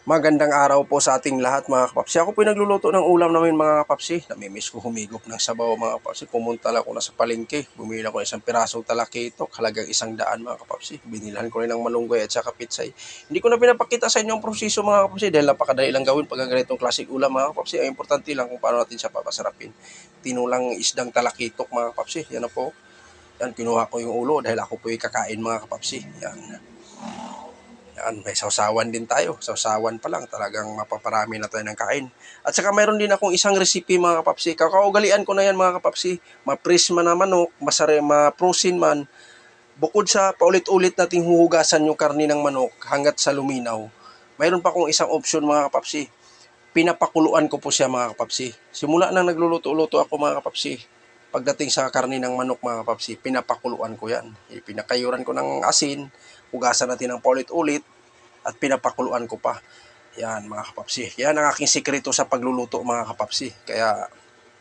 Magandang araw po sa ating lahat mga kapapsi. Ako po nagluluto ng ulam namin mga kapapsi. Namimiss ko humigop ng sabaw mga kapapsi. Pumunta lang ako na sa palengke. Bumili ako isang pirasong talakito, halagang 100 mga kapapsi. Binilhan ko rin ng malunggay at saka pitsay. Hindi ko na pinapakita sa inyo ang proseso mga kapapsi dahil napakadali lang gawin pag ganitong klaseng ulam mga kapapsi. Ang importante lang kung paano natin siya papasarapin. Tinulang isdang talakitok mga kapapsi. Yan na po. Yan, kinuha ko yung ulo dahil ako po yung kakain mga kapapsi. Yan. Yan, may sausawan din tayo. Sausawan pa lang, talagang mapaparami na tayo ng kain. At saka mayroon din akong isang recipe mga kapapsi. Kakaugalian ko na yan mga kapapsi. Ma-freeze man na manok, ma-frozen man. Bukod sa paulit-ulit nating huhugasan yung karni ng manok hanggat sa luminaw, mayroon pa akong isang option mga kapapsi. Pinapakuluan ko po siya mga kapapsi. Simula nang nagluluto-luto ako mga kapapsi, pagdating sa karni ng manok mga kapapsi, pinapakuluan ko yan. Pinakayuran ko ng asin, hugasan natin ng paulit-ulit, at pinapakuluan ko pa. Yan mga kapapsi. Yan ang aking sikreto sa pagluluto mga kapapsi. Kaya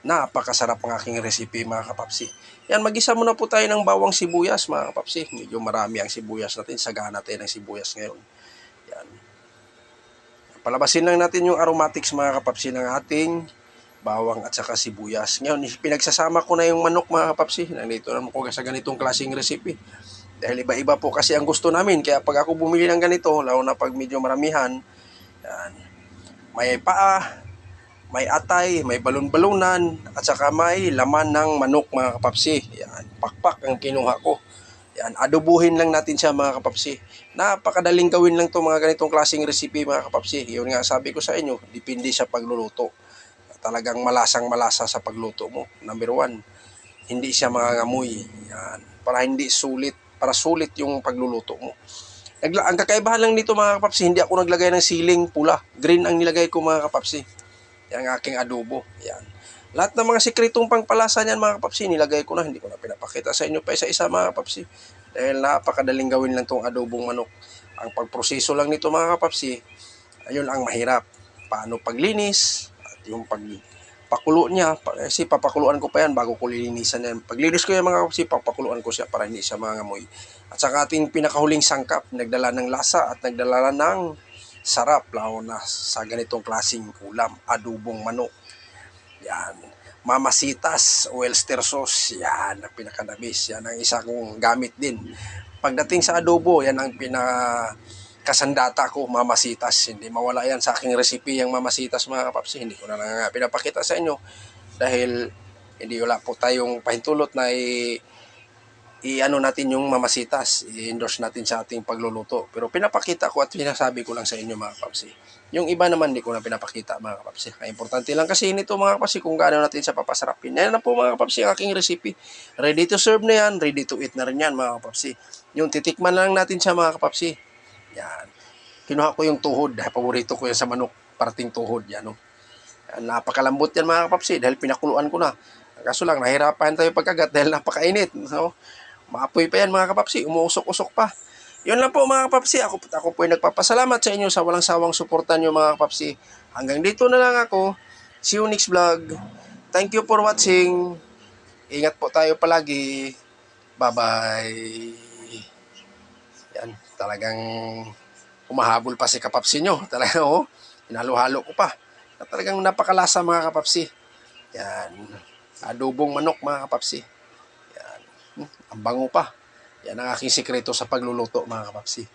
napakasarap ang aking recipe mga kapapsi. Yan, magisa muna po tayo ng bawang sibuyas mga kapapsi. Medyo marami ang sibuyas natin. Sagana tayo ng sibuyas ngayon. Yan. Palabasin lang natin yung aromatics mga kapapsi ng ating bawang at saka sibuyas. Ngayon, pinagsasama ko na yung manok mga kapapsi. Nandito naman ko sa ganitong klaseng recipe. Dahil iba-iba po kasi ang gusto namin. Kaya pag ako bumili ng ganito, lalo na pag medyo maramihan, yan, may paa, may atay, may balon-balunan, at saka may laman ng manok mga kapapsi. Yan, pakpak ang kinuha ko. Yan, adobuhin lang natin siya mga kapapsi. Napakadaling gawin lang to mga ganitong klaseng recipe mga kapapsi. Yun nga sabi ko sa inyo, depende sa pagluluto. Talagang malasang-malasa sa pagluto mo. Number 1, hindi siya mangangamoy. Yan, para sulit yung pagluluto mo. Ang kakaibahan lang nito mga kapapsi, hindi ako naglagay ng siling pula. Green ang nilagay ko mga kapapsi. Yan ang aking adobo. Yan. Lahat ng mga sikretong pangpalasa niyan mga kapapsi, nilagay ko na. Hindi ko na pinapakita sa inyo pa isa-isa mga kapapsi. Dahil napakadaling gawin lang itong adobong manok. Ang pagproseso lang nito mga kapapsi, ayun ang mahirap. Paano paglinis, at yung pakulo niya, kasi papakuluan ko pa yan bago ko lilinisan yan. Paglinis ko yan mga kapsi, papakuluan ko siya para hindi siya mangamoy. At saka ating pinakahuling sangkap, nagdala ng lasa at nagdala ng sarap, lalo na sa ganitong klaseng ulam, adobong manok. Yan, mamasitas, oyster sauce, yan ang pinakanabis. Yan ang isa kong gamit din. Pagdating sa adobo, yan ang kasandata ko, mamasitas. Hindi mawala yan sa aking recipe yung mamasitas mga kapapsi. Hindi ko na lang pinapakita sa inyo dahil hindi wala po tayong pahintulot na i-ano natin yung mamasitas, i-endorse natin sa ating pagluluto. Pero pinapakita ko at sinasabi ko lang sa inyo mga kapapsi. Yung iba naman hindi ko na pinapakita mga kapapsi. Ang importante lang kasi nito mga kapapsi kung gaano natin siya papasarapin. Yan na po mga kapapsi ang aking recipe. Ready to serve na yan, ready to eat na rin yan mga kapapsi. Yung titikman lang natin siya mga kapapsi. Yan. Kinuha ko yung tuhod. Paborito ko yan sa manok. Parting tuhod. Yan, no? Yan, napakalambot yan mga kapapsi dahil pinakuluan ko na. Kaso lang, nahirapan tayo pagkagat dahil napakainit. So, maapoy pa yan mga kapapsi. Umuusok-usok pa. Yun lang po mga kapapsi. Ako po ay nagpapasalamat sa inyo sa walang sawang suportan nyo mga kapapsi. Hanggang dito na lang ako. See you next vlog. Thank you for watching. Ingat po tayo palagi. Bye-bye. Yan, talagang humahabol pa si kapapsi nyo. Talagang, hinalo-halo ko pa. Talagang napakalasa mga kapapsi. Yan, adobong manok mga kapapsi. Yan, ang bango pa. Yan ang aking sikreto sa pagluluto mga kapapsi.